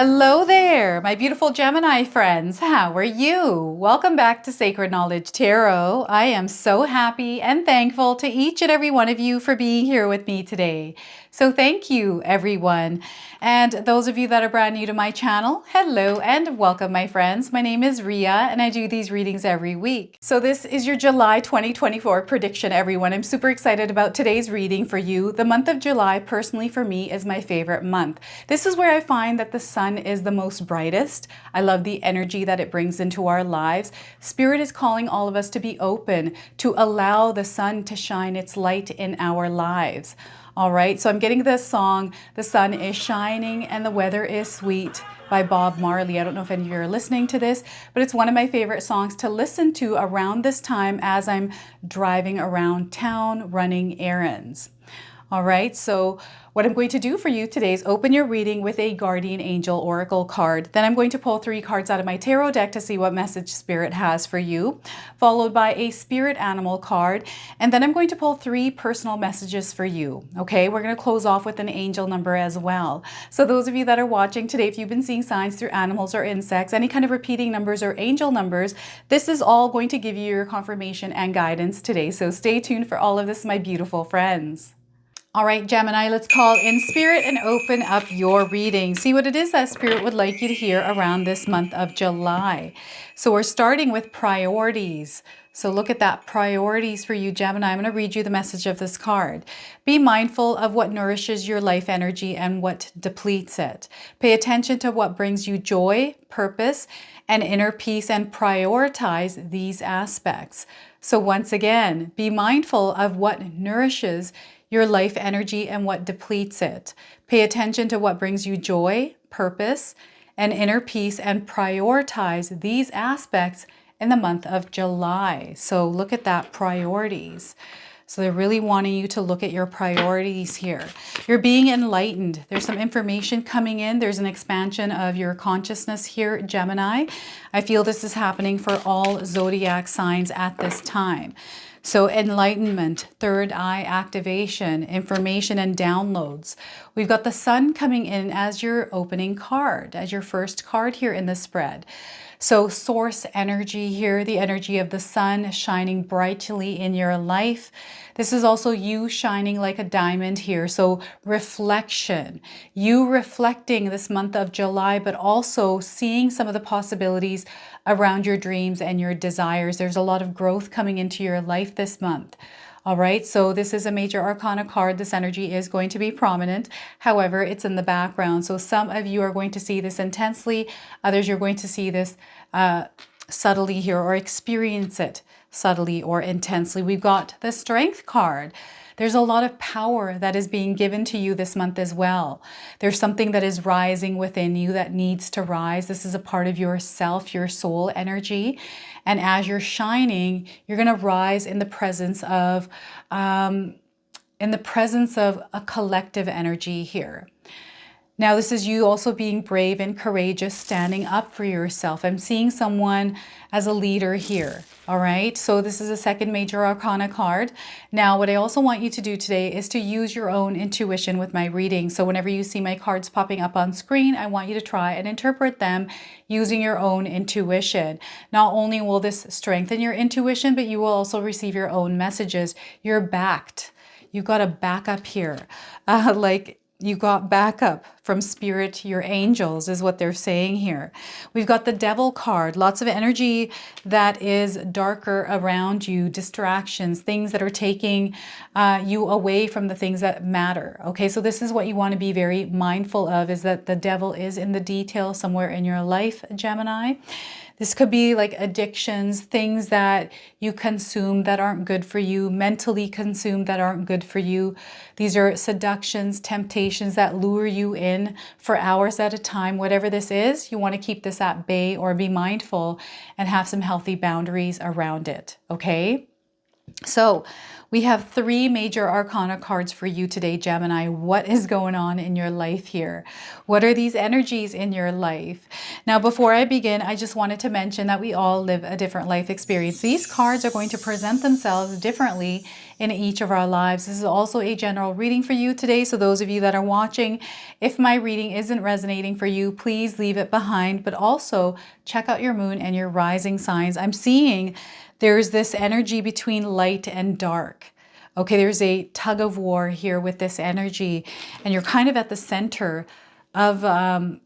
Hello there, my beautiful Gemini friends. How are you? Welcome back to Sacred Knowledge Tarot. I am so happy and thankful to each and every one of you for being here with me today. So thank you, everyone. And those of you that are brand new to my channel, hello and welcome, my friends. My name is Ria and I do these readings every week. So this is your July 2024 prediction, everyone. I'm super excited about today's reading for you. The month of July, personally for me, is my favorite month. This is where I find that the sun is the most brightest. I love the energy that it brings into our lives. Spirit is calling all of us to be open, to allow the sun to shine its light in our lives. All right, so I'm getting this song, The Sun is Shining and the Weather is Sweet by Bob Marley. I don't know if any of you are listening to this, but it's one of my favorite songs to listen to around this time as I'm driving around town running errands. All right, so what I'm going to do for you today is open your reading with a Guardian Angel Oracle card. Then I'm going to pull 3 cards out of my tarot deck to see what message Spirit has for you, followed by a Spirit Animal card. And then I'm going to pull 3 personal messages for you. Okay, we're going to close off with an angel number as well. So those of you that are watching today, if you've been seeing signs through animals or insects, any kind of repeating numbers or angel numbers, this is all going to give you your confirmation and guidance today. So stay tuned for all of this, my beautiful friends. All right, Gemini, let's call in Spirit and open up your reading. See what it is that Spirit would like you to hear around this month of July. So we're starting with priorities. So look at that, priorities for you, Gemini. I'm going to read you the message of this card. Be mindful of what nourishes your life energy and what depletes it. Pay attention to what brings you joy, purpose, and inner peace, and prioritize these aspects. So once again, be mindful of what nourishes your life energy and what depletes it. Pay attention to what brings you joy, purpose, and inner peace, and prioritize these aspects in the month of July. So look at that, priorities. So they're really wanting you to look at your priorities here. You're being enlightened. There's some information coming in. There's an expansion of your consciousness here, Gemini. I feel this is happening for all zodiac signs at this time. So enlightenment, third eye activation, information and downloads. We've got the sun coming in as your opening card, as your first card here in the spread. So source energy here, the energy of the sun shining brightly in your life. This is also you shining like a diamond here. So reflection, you reflecting this month of July, but also seeing some of the possibilities around your dreams and your desires. There's a lot of growth coming into your life this month. All right, so this is a major arcana card. This energy is going to be prominent. However, it's in the background. So some of you are going to see this intensely. Others, you're going to see this subtly here, or experience it subtly or intensely. We've got the Strength card. There's a lot of power that is being given to you this month as well. There's something that is rising within you that needs to rise. This is a part of yourself, your soul energy. And as you're shining, you're going to rise in the presence of a collective energy here. Now, this is you also being brave and courageous, standing up for yourself. I'm seeing someone as a leader here, all right? So this is a second major arcana card. Now, what I also want you to do today is to use your own intuition with my reading. So whenever you see my cards popping up on screen, I want you to try and interpret them using your own intuition. Not only will this strengthen your intuition, but you will also receive your own messages. You're backed. You've got a backup here. You got backup from Spirit, your angels is what they're saying here. We've got the Devil card, lots of energy that is darker around you, distractions, things that are taking you away from the things that matter. Okay, so this is what you want to be very mindful of, is that the devil is in the detail somewhere in your life, Gemini. This could be like addictions, things that you consume that aren't good for you, mentally consumed that aren't good for you. These are seductions, temptations that lure you in for hours at a time. Whatever this is, you want to keep this at bay or be mindful and have some healthy boundaries around it, okay? So we have 3 major arcana cards for you today, Gemini. What is going on in your life here? What are these energies in your life? Now, before I begin, I just wanted to mention that we all live a different life experience. These cards are going to present themselves differently in each of our lives. This is also a general reading for you today. So those of you that are watching, if my reading isn't resonating for you, please leave it behind, but also check out your moon and your rising signs. I'm seeing there's this energy between light and dark. Okay, there's a tug of war here with this energy, and you're kind of at the center of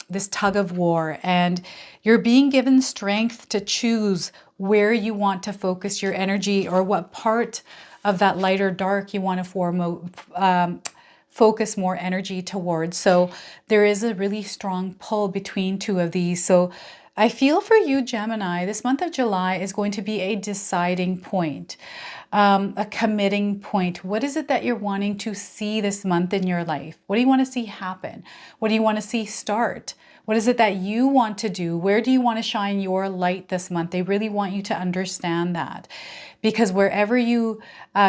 this tug of war, and you're being given strength to choose where you want to focus your energy, or what part of that light or dark you want to focus more energy towards. So there is a really strong pull between two of these. So I feel for you, Gemini, this month of July is going to be a deciding point, a committing point. What is it that you're wanting to see this month in your life? What do you want to see happen? What do you want to see start? What is it that you want to do? Where do you want to shine your light this month? They really want you to understand that, because wherever you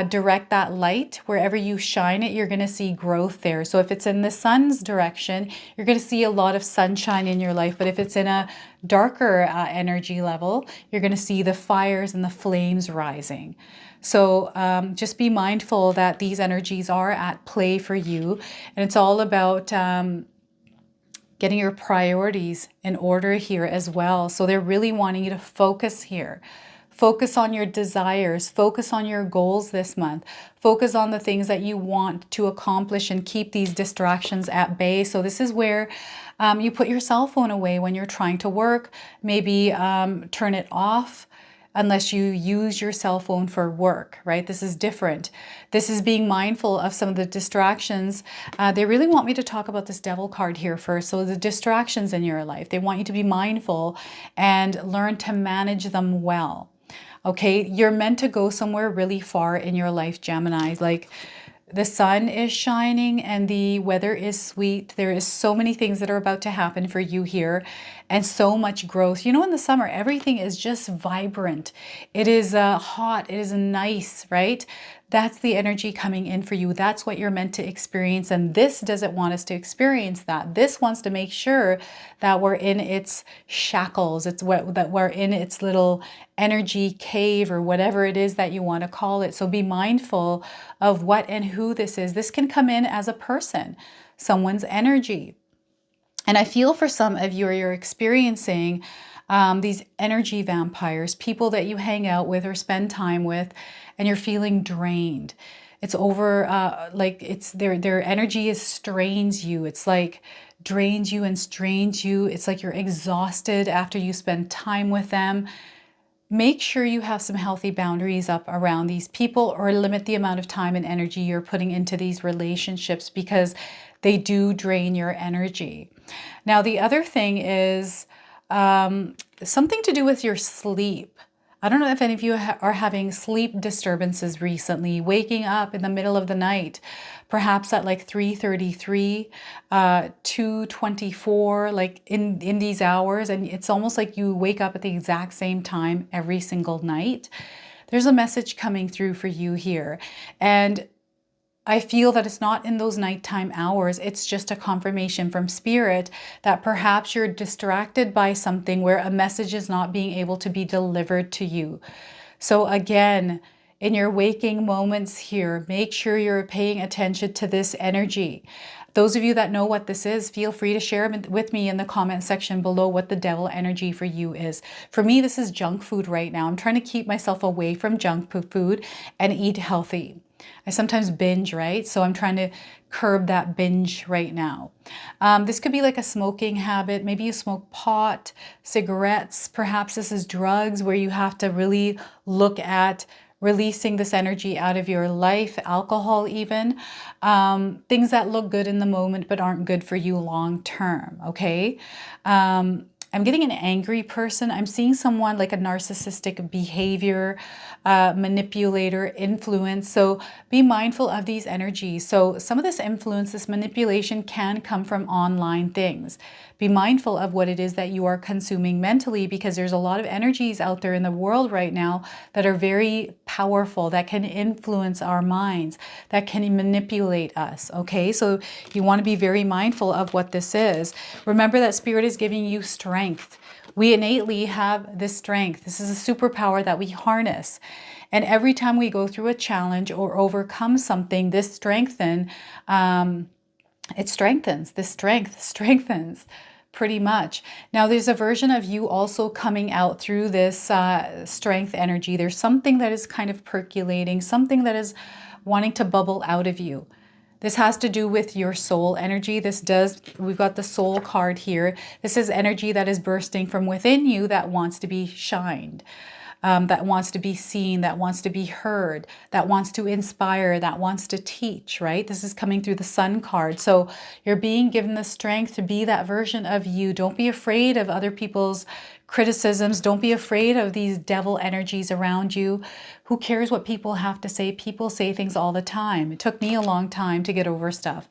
direct that light, wherever you shine it, you're going to see growth there. So if it's in the sun's direction, you're going to see a lot of sunshine in your life. But if it's in a darker energy level, you're going to see the fires and the flames rising. So just be mindful that these energies are at play for you. And it's all about getting your priorities in order here as well. So they're really wanting you to focus here. Focus on your desires. Focus on your goals this month. Focus on the things that you want to accomplish and keep these distractions at bay. So this is where you put your cell phone away when you're trying to work. Maybe turn it off unless you use your cell phone for work, right? This is different. This is being mindful of some of the distractions. They really want me to talk about this devil card here first. So the distractions in your life, they want you to be mindful and learn to manage them well. Okay, you're meant to go somewhere really far in your life, Gemini. Like, the sun is shining and the weather is sweet. There is so many things that are about to happen for you here, and so much growth. You know, in the summer, everything is just vibrant. It is hot. It is nice, right? That's the energy coming in for you. That's what you're meant to experience. And this doesn't want us to experience that. This wants to make sure that we're in its shackles. That we're in its little energy cave, or whatever it is that you want to call it. So be mindful of what and who this is. This can come in as a person, someone's energy. And I feel for some of you, you're experiencing these energy vampires, people that you hang out with or spend time with, and you're feeling drained. It's over, like it's their energy strains you. It's like drains you and strains you. It's like you're exhausted after you spend time with them. Make sure you have some healthy boundaries up around these people, or limit the amount of time and energy you're putting into these relationships, because they do drain your energy. Now, the other thing is something to do with your sleep. I don't know if any of you are having sleep disturbances recently, waking up in the middle of the night, perhaps at like 3:33, 2:24, like in these hours. And it's almost like you wake up at the exact same time every single night. There's a message coming through for you here. And I feel that it's not in those nighttime hours. It's just a confirmation from spirit that perhaps you're distracted by something where a message is not being able to be delivered to you. So again, in your waking moments here, make sure you're paying attention to this energy. Those of you that know what this is, feel free to share with me in the comment section below what the devil energy for you is. For me, this is junk food right now. I'm trying to keep myself away from junk food and eat healthy. I sometimes binge, right? So I'm trying to curb that binge right now. This could be like a smoking habit. Maybe you smoke pot, cigarettes. Perhaps this is drugs, where you have to really look at releasing this energy out of your life. Alcohol even. Things that look good in the moment but aren't good for you long term, okay? I'm getting an angry person. I'm seeing someone like a narcissistic behavior, manipulator, influence. So be mindful of these energies. So some of this influence, this manipulation can come from online things. Be mindful of what it is that you are consuming mentally, because there's a lot of energies out there in the world right now that are very powerful, that can influence our minds, that can manipulate us, okay? So you want to be very mindful of what this is. Remember that spirit is giving you strength. We innately have this strength. This is a superpower that we harness. And every time we go through a challenge or overcome something, this strengthens. This strength strengthens pretty much. Now, there's a version of you also coming out through this strength energy. There's something that is kind of percolating, something that is wanting to bubble out of you. This has to do with your soul energy. We've got the soul card here. This is energy that is bursting from within you that wants to be shined. That wants to be seen, that wants to be heard, that wants to inspire, that wants to teach, right? This is coming through the Sun card. So you're being given the strength to be that version of you. Don't be afraid of other people's criticisms. Don't be afraid of these devil energies around you. Who cares what people have to say? People say things all the time. It took me a long time to get over stuff.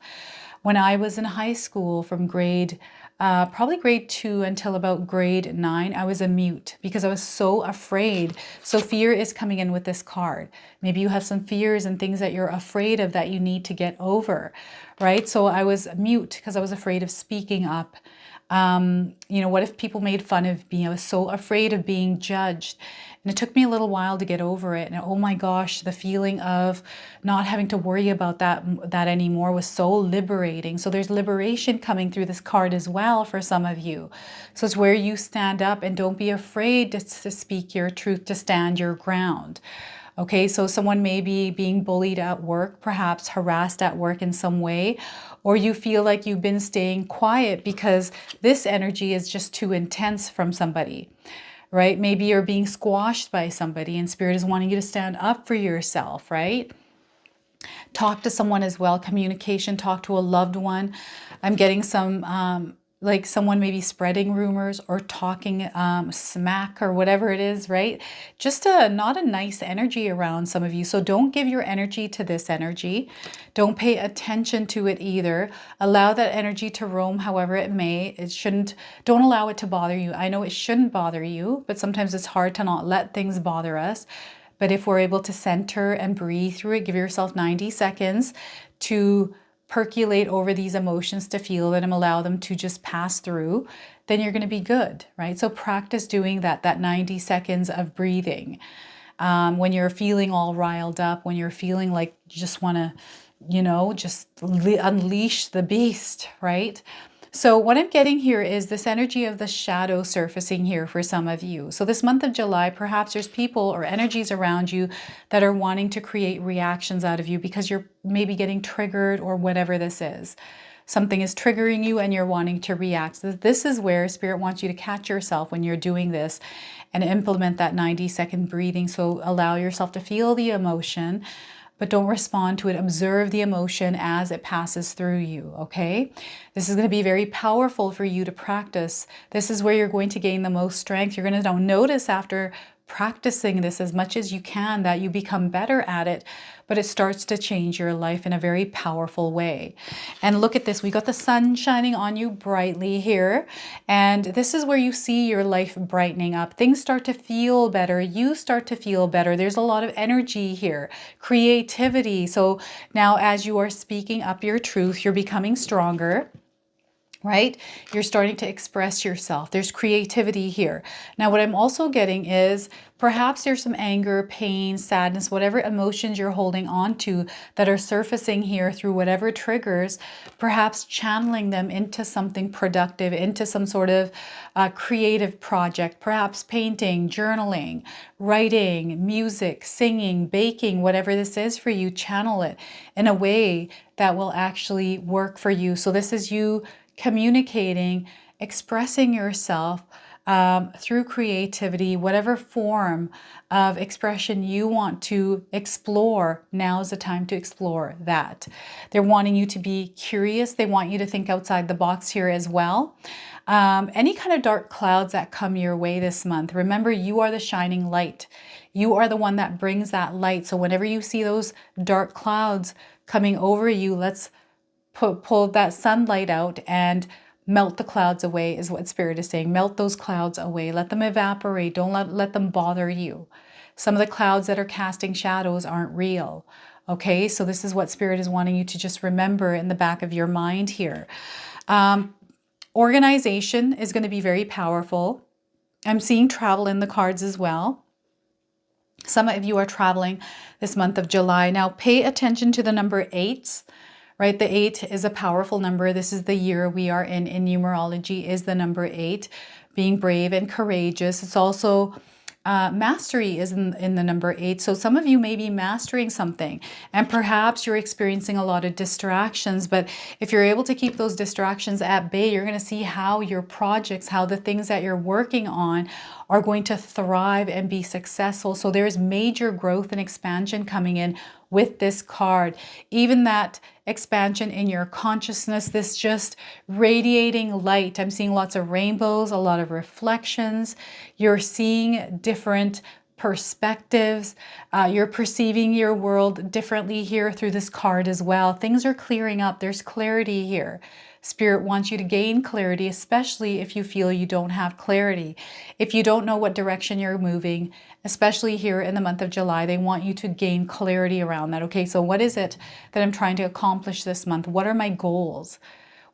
When I was in high school from probably grade 2 until about grade 9, I was a mute because I was so afraid. So fear is coming in with this card. Maybe you have some fears and things that you're afraid of that you need to get over, right? So I was mute because I was afraid of speaking up. What if people made fun of me? I was so afraid of being judged. And it took me a little while to get over it. And oh my gosh, the feeling of not having to worry about that anymore was so liberating. So there's liberation coming through this card as well for some of you. So it's where you stand up and don't be afraid to speak your truth, to stand your ground. Okay, so someone may be being bullied at work, perhaps harassed at work in some way, or you feel like you've been staying quiet because this energy is just too intense from somebody, right? Maybe you're being squashed by somebody and Spirit is wanting you to stand up for yourself, right? Talk to someone as well, communication, talk to a loved one. I'm getting some like someone maybe spreading rumors or talking smack or whatever it is, right? Just not a nice energy around some of you. So don't give your energy to this energy. Don't pay attention to it either. Allow that energy to roam however it may. Don't allow it to bother you. I know it shouldn't bother you, but sometimes it's hard to not let things bother us. But if we're able to center and breathe through it, give yourself 90 seconds to percolate over these emotions, to feel them, allow them to just pass through, then you're going to be good, right? So practice doing that 90 seconds of breathing. When you're feeling all riled up, when you're feeling like you just want to, just unleash the beast, right? So what I'm getting here is this energy of the shadow surfacing here for some of you. So this month of July, perhaps there's people or energies around you that are wanting to create reactions out of you because you're maybe getting triggered or whatever this is. Something is triggering you and you're wanting to react. This is where Spirit wants you to catch yourself when you're doing this and implement that 90-second breathing. So allow yourself to feel the emotion, but don't respond to it. Observe the emotion as it passes through you, okay? This is going to be very powerful for you to practice. This is where you're going to gain the most strength. You're going to notice after practicing this as much as you can that you become better at it, but it starts to change your life in a very powerful way. And look at this. We got the sun shining on you brightly here. And this is where you see your life brightening up. Things start to feel better. You start to feel better. There's a lot of energy here, creativity. So now as you are speaking up your truth, you're becoming stronger, right? You're starting to express yourself. There's creativity here. Now, what I'm also getting is perhaps there's some anger, pain, sadness, whatever emotions you're holding on to that are surfacing here through whatever triggers, perhaps channeling them into something productive, into some sort of creative project, perhaps painting, journaling, writing, music, singing, baking, whatever this is for you, channel it in a way that will actually work for you. So this is you communicating, expressing yourself through creativity, whatever form of expression you want to explore. Now is the time to explore that. They're wanting you to be curious. They want you to think outside the box here as well. Any kind of dark clouds that come your way this month, remember you are the shining light. You are the one that brings that light. So whenever you see those dark clouds coming over you, let's pull that sunlight out and melt the clouds away is what Spirit is saying. Melt those clouds away. Let them evaporate. Don't let them bother you. Some of the clouds that are casting shadows aren't real. Okay, so this is what Spirit is wanting you to just remember in the back of your mind here. Organization is going to be very powerful. I'm seeing travel in the cards as well. Some of you are traveling this month of July. Now pay attention to the number 8s, right? The 8 is a powerful number. This is the year we are in numerology, is the number 8, being brave and courageous. It's also mastery is in the number 8. So some of you may be mastering something, and perhaps you're experiencing a lot of distractions. But if you're able to keep those distractions at bay, you're going to see how your projects, how the things that you're working on are going to thrive and be successful. So there's major growth and expansion coming in with this card. Even that expansion in your consciousness, this just radiating light. I'm seeing lots of rainbows, a lot of reflections. You're seeing different perspectives. You're perceiving your world differently here through this card as well. Things are clearing up. There's clarity here. Spirit wants you to gain clarity, especially if you feel you don't have clarity. If you don't know what direction you're moving, especially here in the month of July, they want you to gain clarity around that. Okay, so what is it that I'm trying to accomplish this month? What are my goals?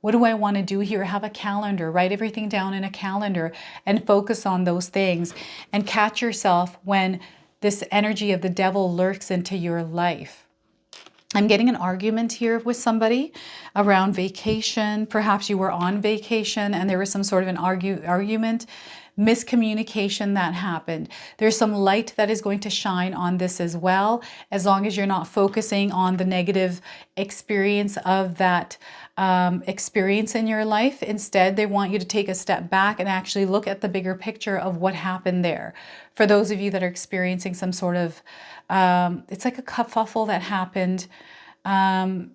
What do I want to do here? Have a calendar, write everything down in a calendar and focus on those things, and catch yourself when this energy of the devil lurks into your life. I'm getting an argument here with somebody around vacation. Perhaps you were on vacation and there was some sort of an argument, miscommunication that happened. There's some light that is going to shine on this as well, as long as you're not focusing on the negative experience of that experience in your life. Instead, they want you to take a step back and actually look at the bigger picture of what happened there. For those of you that are experiencing some sort of it's like a kerfuffle that happened.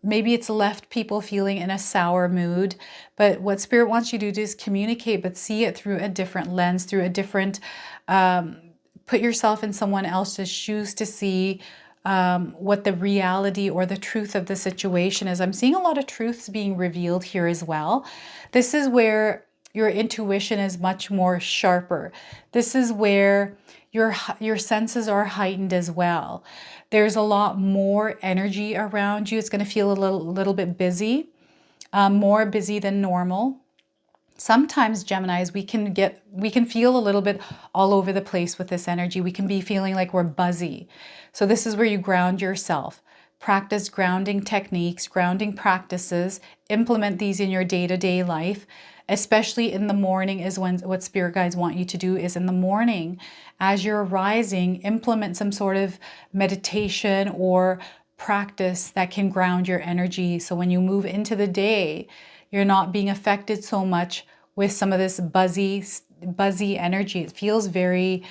Maybe it's left people feeling in a sour mood, but what Spirit wants you to do is communicate, but see it through a different lens, through a different, put yourself in someone else's shoes to see what the reality or the truth of the situation is. I'm seeing a lot of truths being revealed here as well. This is where your intuition is much more sharper. This is where your senses are heightened as well. There's a lot more energy around you. It's going to feel a little bit busy, more busy than normal. Sometimes, Geminis, we can feel a little bit all over the place with this energy. We can be feeling like we're buzzy. So this is where you ground yourself. Practice grounding techniques, grounding practices. Implement these in your day-to-day life. Especially in the morning is when what spirit guides want you to do is in the morning, as you're rising, implement some sort of meditation or practice that can ground your energy. So when you move into the day, you're not being affected so much with some of this buzzy energy. It feels very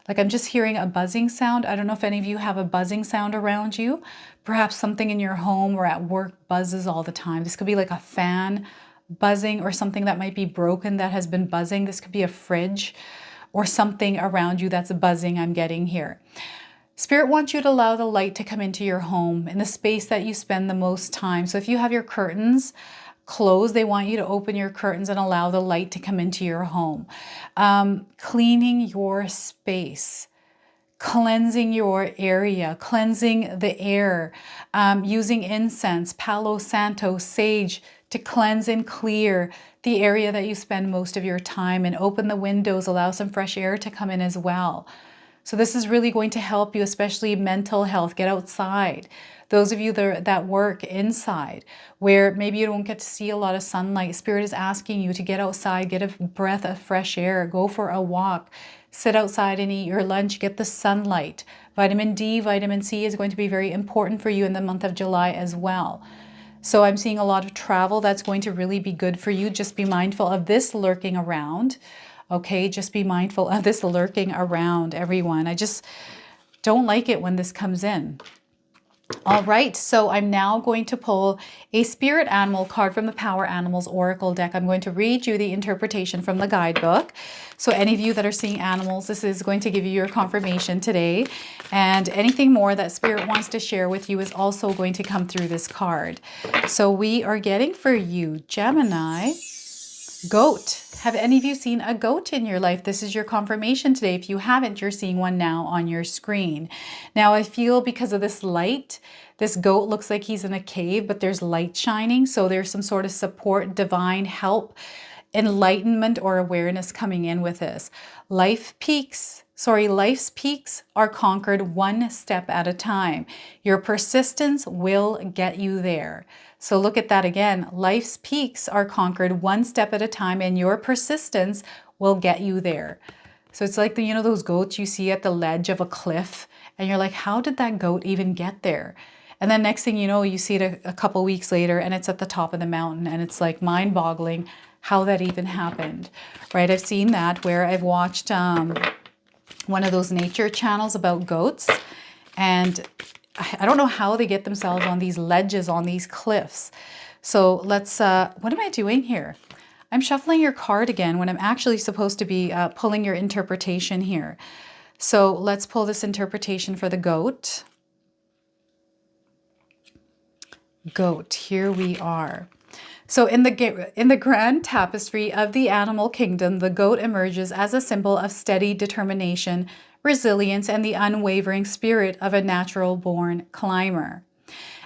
like I'm just hearing a buzzing sound. I don't know if any of you have a buzzing sound around you. Perhaps something in your home or at work buzzes all the time. This could be like a fan buzzing, or something that might be broken that has been buzzing. This could be a fridge or something around you that's buzzing, I'm getting here. Spirit wants you to allow the light to come into your home, in the space that you spend the most time. So if you have your curtains closed, they want you to open your curtains and allow the light to come into your home. Cleaning your space, cleansing your area, cleansing the air, using incense, Palo Santo, sage, to cleanse and clear the area that you spend most of your time, and open the windows, allow some fresh air to come in as well. So this is really going to help you, especially mental health. Get outside. Those of you that work inside, where maybe you don't get to see a lot of sunlight, Spirit is asking you to get outside, get a breath of fresh air, go for a walk, sit outside and eat your lunch, get the sunlight. Vitamin D, vitamin C is going to be very important for you in the month of July as well. So I'm seeing a lot of travel that's going to really be good for you. Just be mindful of this lurking around. Okay, just be mindful of this lurking around, everyone. I just don't like it when this comes in. All right, so I'm now going to pull a spirit animal card from the Power Animals Oracle deck. I'm going to read you the interpretation from the guidebook. So any of you that are seeing animals, this is going to give you your confirmation today. And anything more that Spirit wants to share with you is also going to come through this card. So we are getting for you, Gemini, goat. Have any of you seen a goat in your life? This is your confirmation today. If you haven't, you're seeing one now on your screen. Now I feel because of this light, this goat looks like he's in a cave, but there's light shining. So there's some sort of support, divine help enlightenment or awareness coming in with this. Life's peaks are conquered one step at a time. Your persistence will get you there. So look at that again. Life's peaks are conquered one step at a time, and your persistence will get you there. So it's like those goats you see at the ledge of a cliff, and you're like, how did that goat even get there? And then next thing you know, you see it a couple weeks later and it's at the top of the mountain, and it's like mind-boggling how that even happened, right? I've seen that where I've watched one of those nature channels about goats, and I don't know how they get themselves on these ledges, on these cliffs. So let's, what am I doing here? I'm shuffling your card again when I'm actually supposed to be pulling your interpretation here. So let's pull this interpretation for the goat. Goat, here we are. So in the grand tapestry of the animal kingdom, the goat emerges as a symbol of steady determination, resilience, and the unwavering spirit of a natural-born climber.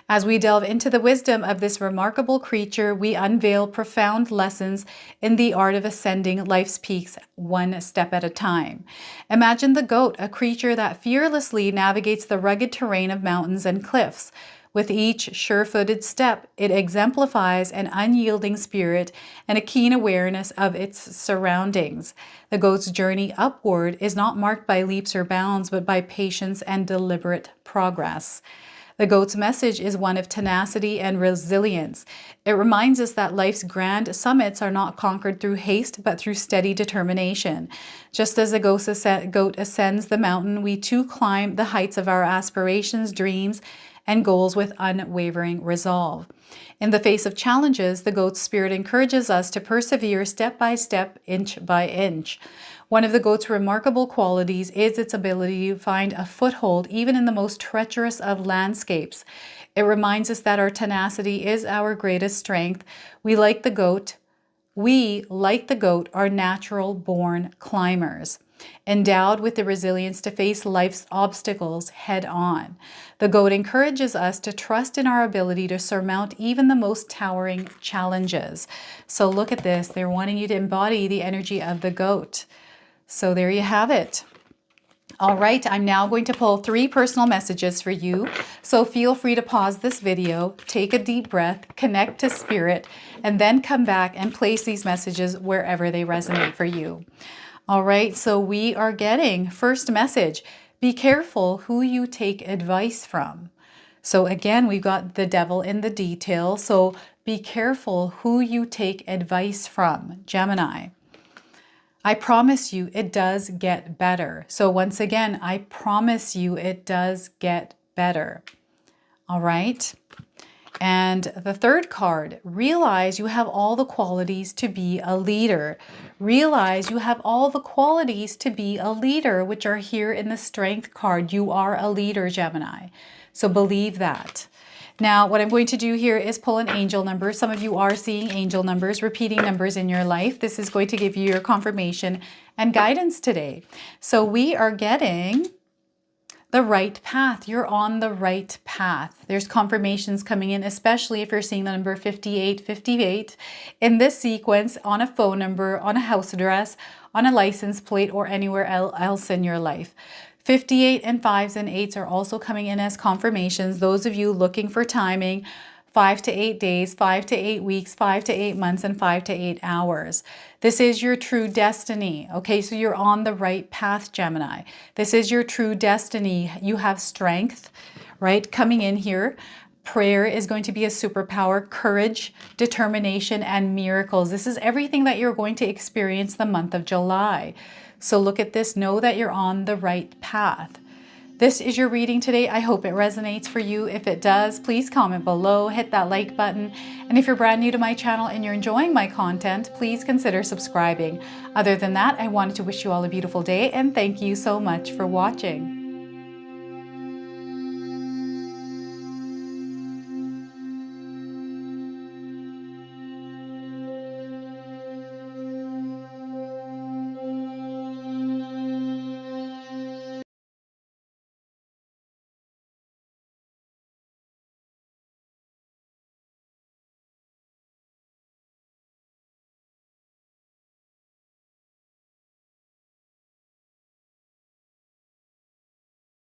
As we delve into the wisdom of this remarkable creature, we unveil profound lessons in the art of ascending life's peaks one step at a time. Imagine the goat, a creature that fearlessly navigates the rugged terrain of mountains and cliffs. With each sure-footed step, it exemplifies an unyielding spirit and a keen awareness of its surroundings. The goat's journey upward is not marked by leaps or bounds, but by patience and deliberate progress. The goat's message is one of tenacity and resilience. It reminds us that life's grand summits are not conquered through haste, but through steady determination. Just as the goat ascends the mountain, we too climb the heights of our aspirations, dreams, and goals with unwavering resolve. In the face of challenges, the goat's spirit encourages us to persevere step by step, inch by inch. One of the goat's remarkable qualities is its ability to find a foothold even in the most treacherous of landscapes. It reminds us that our tenacity is our greatest strength. We, like the goat, are natural-born climbers, endowed with the resilience to face life's obstacles head-on. The goat encourages us to trust in our ability to surmount even the most towering challenges. So look at this. They're wanting you to embody the energy of the goat. So there you have it. All right, I'm now going to pull 3 personal messages for you. So feel free to pause this video, take a deep breath, connect to spirit, and then come back and place these messages wherever they resonate for you. All right, so we are getting first message. Be careful who you take advice from. So again, we've got the devil in the detail. So be careful who you take advice from, Gemini. I promise you it does get better. So once again, I promise you it does get better. All right. And the third card, realize you have all the qualities to be a leader. Realize you have all the qualities to be a leader, which are here in the strength card. You are a leader, Gemini. So believe that. Now, what I'm going to do here is pull an angel number. Some of you are seeing angel numbers, repeating numbers in your life. This is going to give you your confirmation and guidance today. So we are getting the right path. You're on the right path. There's confirmations coming in, especially if you're seeing the number 5858 in this sequence on a phone number, on a house address, on a license plate, or anywhere else in your life. 58 and 5s and 8s are also coming in as confirmations. Those of you looking for timing, 5 to 8 days, 5 to 8 weeks, 5 to 8 months, and 5 to 8 hours. This is your true destiny. Okay, so you're on the right path, Gemini. This is your true destiny. You have strength, right? Coming in here. Prayer is going to be a superpower, courage, determination, and miracles. This is everything that you're going to experience the month of July. So look at this. Know that you're on the right path. This is your reading today. I hope it resonates for you. If it does, please comment below, hit that like button. And if you're brand new to my channel and you're enjoying my content, please consider subscribing. Other than that, I wanted to wish you all a beautiful day and thank you so much for watching.